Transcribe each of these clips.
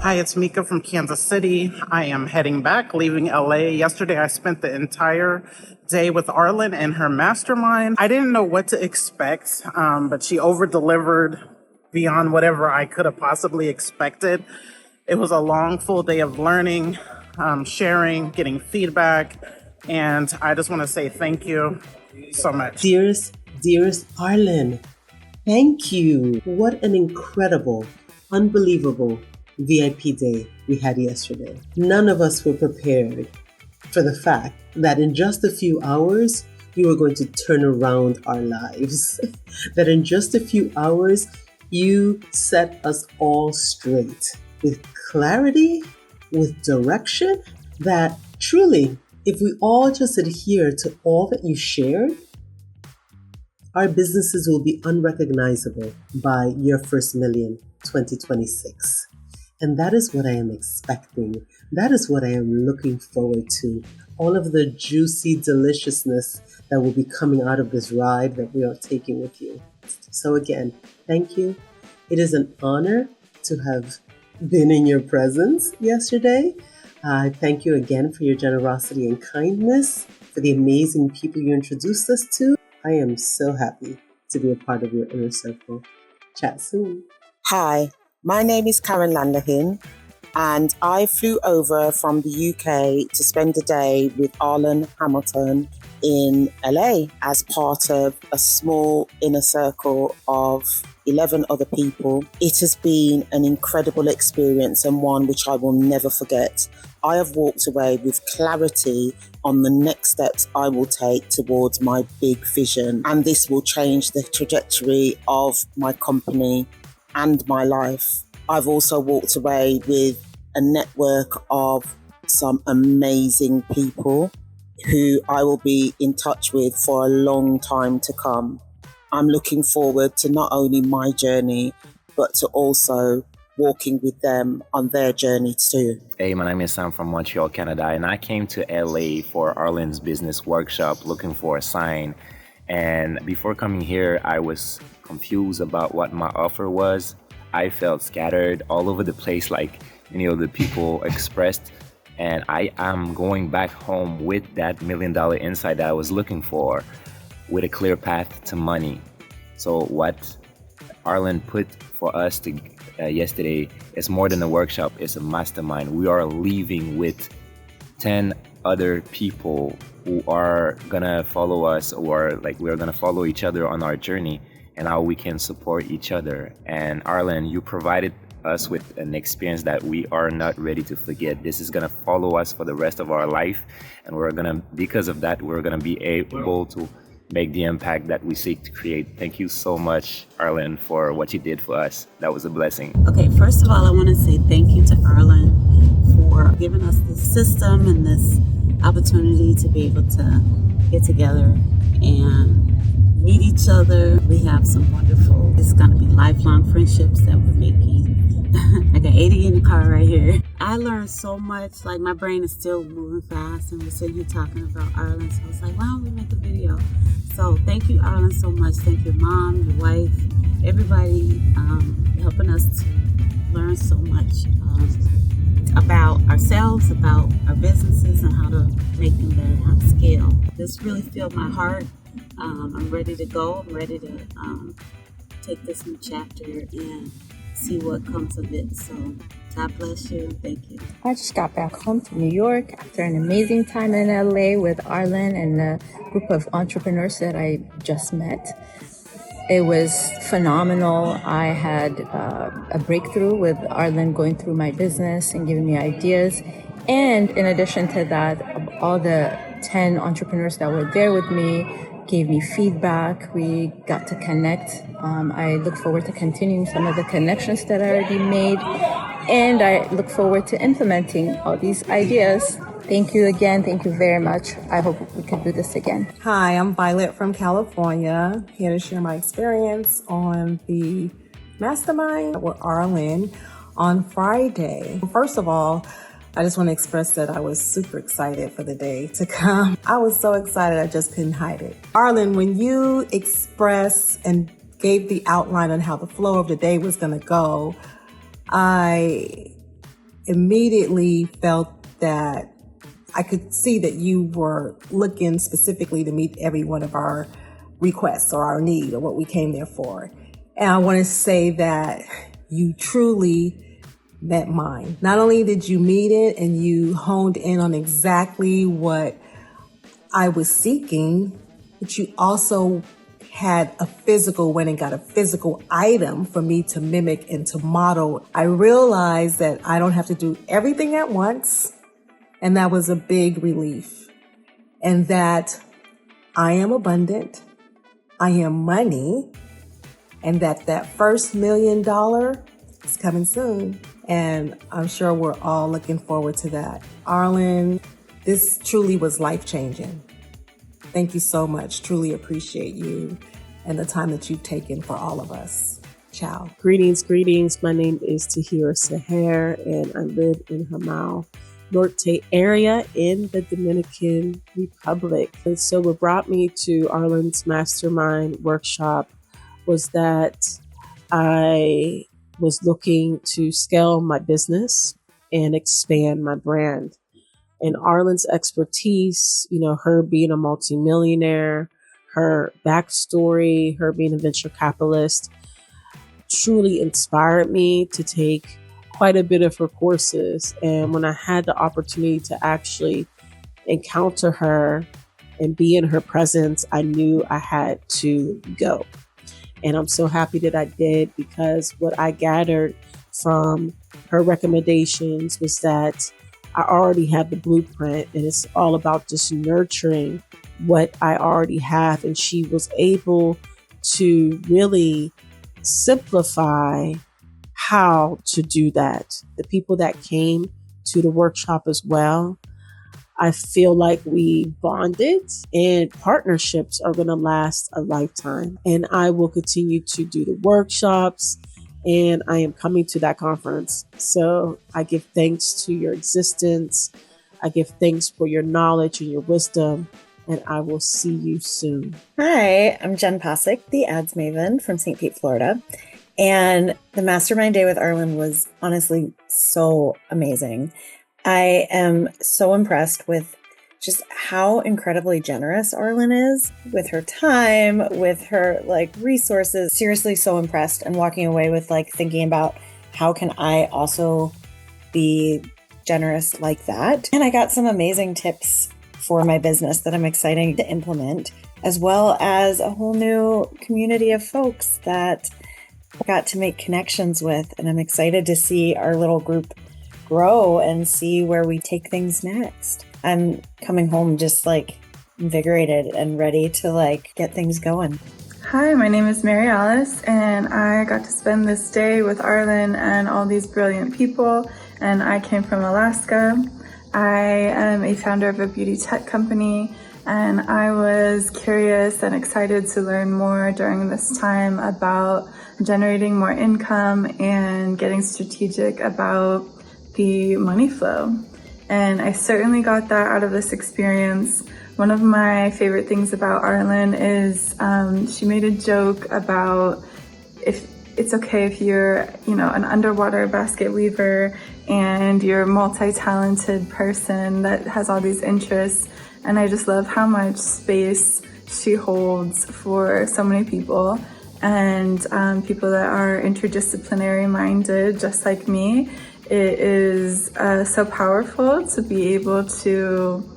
Hi, it's Mika from Kansas City. I am heading back, leaving LA. Yesterday, I spent the entire day with Arlan and her mastermind. I didn't know what to expect, but she over-delivered beyond whatever I could have possibly expected. It was a long, full day of learning, sharing, getting feedback, and I just want to say thank you so much. Dearest Arlan, thank you. What an incredible, unbelievable VIP day we had yesterday. None of us were prepared for the fact that in just a few hours, you were going to turn around our lives. That in just a few hours, you set us all straight with clarity, with direction, that truly, if we all just adhere to all that you shared, our businesses will be unrecognizable by your first million 2026. And that is what I am expecting. That is what I am looking forward to. All of the juicy deliciousness that will be coming out of this ride that we are taking with you. So again, thank you. It is an honor to have been in your presence yesterday. Thank you again for your generosity and kindness, for the amazing people you introduced us to. I am so happy to be a part of your inner circle. Chat soon. Hi, my name is Karen Landerhin, and I flew over from the UK to spend a day with Arlan Hamilton in LA as part of a small inner circle of 11 other people. It has been an incredible experience and one which I will never forget. I have walked away with clarity on the next steps I will take towards my big vision, and this will change the trajectory of my company and my life. I've also walked away with a network of some amazing people who I will be in touch with for a long time to come. I'm looking forward to not only my journey, but to also walking with them on their journey too. Hey, my name is Sam from Montreal, Canada, and I came to LA for Arlan's business workshop looking for a sign. And before coming here, I was confused about what my offer was. I felt scattered all over the place, like, the people expressed. And I am going back home with that $1 million insight that I was looking for, with a clear path to money. So what Arlan put for us to yesterday is more than a workshop, it's a mastermind. We are leaving with 10 other people who are gonna follow us, or like we're gonna follow each other on our journey and how we can support each other. And Arlan, you provided us with an experience that we are not ready to forget. This is gonna follow us for the rest of our life, and because of that, we're gonna be able to make the impact that we seek to create. Thank you so much, Arlan, for what you did for us. That was a blessing. Okay, first of all, I want to say thank you to Arlan for giving us this system and this opportunity to be able to get together and meet each other. We have some wonderful, it's going to be lifelong friendships that we're making. I got 80 in the car right here. I learned so much, like my brain is still moving fast, and we're sitting here talking about Arlan, so I was like, why don't we make a video? So thank you, Arlan, so much. Thank your mom, your wife, everybody helping us to learn so much about ourselves, about our businesses, and how to make them better, how to scale. This really filled my heart. I'm ready to go. I'm ready to take this new chapter and see what comes of it. So God bless you. Thank you. I just got back home to New York after an amazing time in LA with Arlan and a group of entrepreneurs that I just met. It was phenomenal. I had a breakthrough with Arlan going through my business and giving me ideas. And in addition to that, all the 10 entrepreneurs that were there with me gave me feedback. We got to connect. I look forward to continuing some of the connections that I already made. And I look forward to implementing all these ideas. Thank you again. Thank you very much. I hope we can do this again. Hi, I'm Violet from California, here to share my experience on the mastermind with Arlan on Friday. First of all, I just want to express that I was super excited for the day to come. I was so excited, I just couldn't hide it. Arlan, when you expressed and gave the outline on how the flow of the day was going to go, I immediately felt that I could see that you were looking specifically to meet every one of our requests or our need or what we came there for. And I want to say that you truly met mine. Not only did you meet it and you honed in on exactly what I was seeking, but you also had went and got a physical item for me to mimic and to model. I realized that I don't have to do everything at once. And that was a big relief. And that I am abundant. I am money. And that first $1 million is coming soon. And I'm sure we're all looking forward to that. Arlan, this truly was life-changing. Thank you so much. Truly appreciate you and the time that you've taken for all of us. Ciao. Greetings. My name is Tahira Seher, and I live in Hamao, Norte area in the Dominican Republic. And so what brought me to Arlan's Mastermind workshop was that I was looking to scale my business and expand my brand. And Arlan's expertise, her being a multimillionaire, her backstory, her being a venture capitalist, truly inspired me to take quite a bit of her courses. And when I had the opportunity to actually encounter her and be in her presence, I knew I had to go. And I'm so happy that I did, because what I gathered from her recommendations was that I already have the blueprint, and it's all about just nurturing what I already have. And she was able to really simplify how to do that. The people that came to the workshop as well, I feel like we bonded, and partnerships are going to last a lifetime. And I will continue to do the workshops, and I am coming to that conference. So I give thanks to your existence. I give thanks for your knowledge and your wisdom, and I will see you soon. Hi, I'm Jen Posick, the ads maven from St. Pete, Florida. And the Mastermind Day with Arlan was honestly so amazing. I am so impressed with just how incredibly generous Arlan is with her time, with her resources. Seriously, so impressed, and walking away with thinking about how can I also be generous like that. And I got some amazing tips for my business that I'm excited to implement, as well as a whole new community of folks that I got to make connections with. And I'm excited to see our little group grow and see where we take things next. I'm coming home just invigorated and ready to get things going. Hi, my name is Mary Alice, and I got to spend this day with Arlan and all these brilliant people. And I came from Alaska. I am a founder of a beauty tech company, and I was curious and excited to learn more during this time about generating more income and getting strategic about the money flow. And I certainly got that out of this experience. One of my favorite things about Arlan is she made a joke about if it's okay if you're, an underwater basket weaver and you're a multi-talented person that has all these interests. And I just love how much space she holds for so many people, and people that are interdisciplinary minded, just like me. It is so powerful to be able to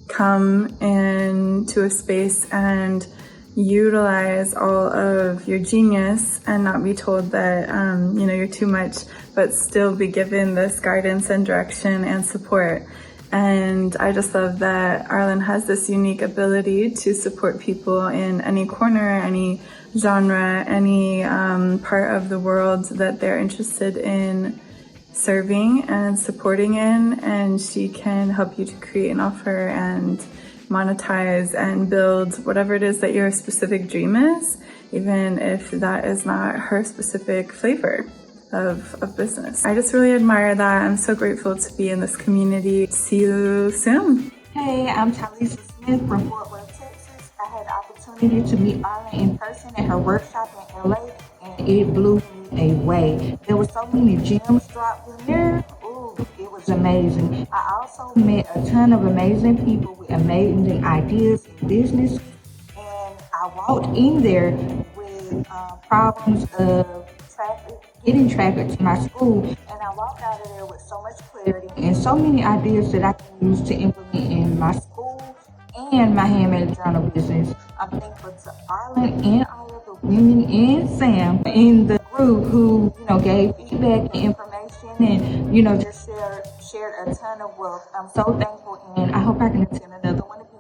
come into a space and utilize all of your genius and not be told that, you're too much, but still be given this guidance and direction and support. And I just love that Arlan has this unique ability to support people in any corner, any genre, any part of the world that they're interested in serving and supporting in, and she can help you to create an offer and monetize and build whatever it is that your specific dream is, even if that is not her specific flavor of business. I just really admire that. I'm so grateful to be in this community. See you soon. Hey, I'm Talisa Smith from Fort Worth, Texas. I had the opportunity to meet Arlan in person at her workshop in LA, and it blew me away. There were so many gems dropped in there. Ooh, was amazing. I also met a ton of amazing people with amazing ideas in business, and I walked in there with problems of getting traffic to my school, and I walked out of there with so much clarity and so many ideas that I can use to implement in my school and my handmade journal business. I'm thankful to Arlan and all of the women and Sam in the group who, gave feedback and information and, just shared a ton of wealth. I'm so thankful, and I hope I can attend another one.